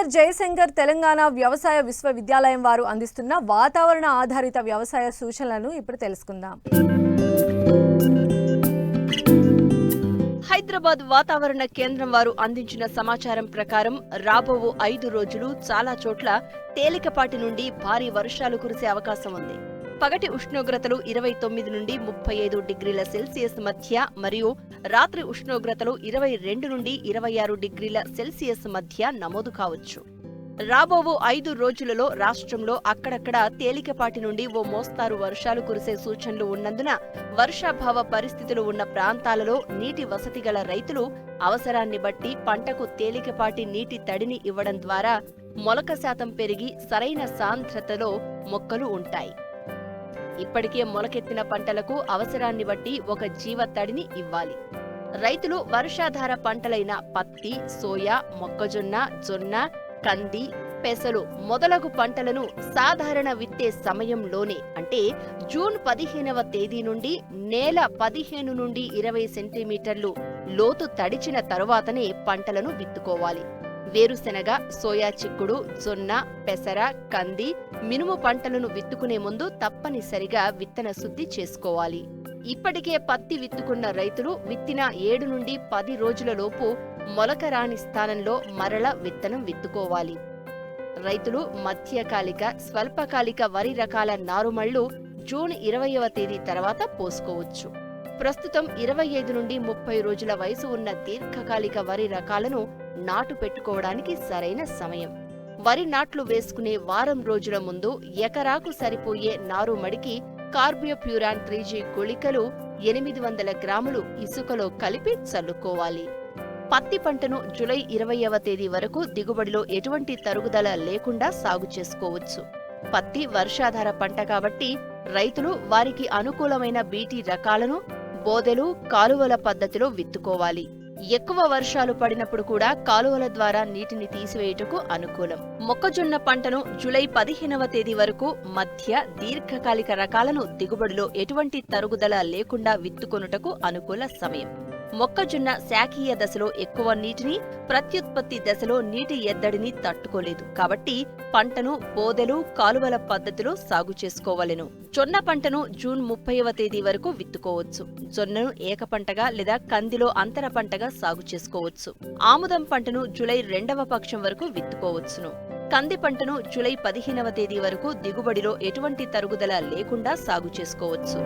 Professor Jayashankar Telangana వ్యవసాయ విశ్వవిద్యాలయం వారు అందిస్తున్న వాతావరణ ఆధారిత వ్యవసాయ సూచనలను ఇప్పుడు తెలుసుకుందాం. హైదరాబాద్ వాతావరణ కేంద్రం వారు అందించిన సమాచారం ప్రకారం రాబో 5 రోజులు చాలా చోట్ల తేలికపాటి నుండి భారీ వర్షాలు కురిసే అవకాశం ఉంది. పగటి ఉష్ణోగ్రతలు 29 నుండి 35 డిగ్రీల సెల్సియస్ మధ్య మరియు రాత్రి ఉష్ణోగ్రతలు 22 నుండి 26 డిగ్రీల సెల్సియస్ మధ్య నమోదు కావచ్చు. రాబో 5 రోజులలో రాష్ట్రంలో అక్కడక్కడ తేలికపాటి నుండి ఓ మోస్తారు వర్షాలు కురిసే సూచనలు ఉన్నందున వర్షాభావ పరిస్థితులు ఉన్న ప్రాంతాలలో నీటి వసతి గల రైతులు అవసరాన్ని బట్టి పంటకు తేలికపాటి నీటి తడిని ఇవ్వడం ద్వారా మొలక శాతం పెరిగి సరైన సాంద్రతలో మొక్కలు ఉంటాయి. ఇప్పటికే మొలకెత్తిన పంటలకు అవసరాన్ని బట్టి ఒక జీవ తడిని ఇవ్వాలి. రైతులు వర్షాధార పంటలైన పత్తి, సోయా, మొక్కజొన్న, జొన్న, కంది, పెసలు మొదలగు పంటలను సాధారణ విత్తే సమయంలోనే అంటే జూన్ 15వ తేదీ నుండి నేల 15 నుండి 20 సెంటీమీటర్లు లోతు తడిచిన తరువాతనే పంటలను విత్తుకోవాలి. వేరుశెనగ, సోయా చిక్కుడు, జొన్న, పెసర, కంది, మినుము పంటలను విత్తుకునే ముందు తప్పనిసరిగా విత్తన శుద్ధి చేసుకోవాలి. ఇప్పటికే పత్తి విత్తుకున్న రైతులు విత్తిన 7 నుండి 10 రోజులలోపు మొలక రాని స్థానంలో మరల విత్తనం విత్తుకోవాలి. రైతులు మధ్యకాలిక, స్వల్పకాలిక వరి రకాల నారుమళ్లు జూన్ 20వ తేదీ తర్వాత పోసుకోవచ్చు. ప్రస్తుతం 25 నుండి 30 రోజుల వయసు ఉన్న దీర్ఘకాలిక వరి రకాలను నాటు పెట్టుకోవడానికి సరైన సమయం. వరి నాట్లు వేసుకునే వారం రోజుల ముందు ఎకరాకు సరిపోయే నారుమడికి కార్బోప్యూరాన్ 3G గుళికలు 800 గ్రాములు ఇసుకలో కలిపి చల్లుకోవాలి. పత్తి పంటను జూలై 20వ తేదీ వరకు దిగుబడిలో ఎటువంటి తరుగుదల లేకుండా సాగు చేసుకోవచ్చు. పత్తి వర్షాధార పంట కాబట్టి రైతులు వారికి అనుకూలమైన బీటీ రకాలను బోదెలు, కాలువల పద్ధతిలో విత్తుకోవాలి. ఎక్కువ వర్షాలు పడినప్పుడు కూడా కాలువల ద్వారా నీటిని తీసివేయుటకు అనుకూలం. మొక్కజొన్న పంటను జూలై 15వ తేదీ వరకు మధ్య దీర్ఘకాలిక రకాలను దిగుబడిలో ఎటువంటి తరుగుదల లేకుండా విత్తుకొనుటకు అనుకూల సమయం. మొక్కజొన్న శాఖీయ దశలో ఎక్కువ నీటిని, ప్రత్యుత్పత్తి దశలో నీటి ఎద్దడిని తట్టుకోలేదు కాబట్టి పంటను బోదెలు, కాలువల పద్ధతిలో సాగు చేసుకోవలెను. జొన్న పంటను జూన్ 30వ తేదీ వరకు విత్తుకోవచ్చు. జొన్నను ఏకపంటగా లేదా కందిలో అంతర పంటగా సాగు చేసుకోవచ్చు. ఆముదం పంటను జూలై 2వ పక్షం వరకు విత్తుకోవచ్చును. కంది పంటను జూలై 15వ తేదీ వరకు దిగుబడిలో ఎటువంటి తరుగుదల లేకుండా సాగు చేసుకోవచ్చు.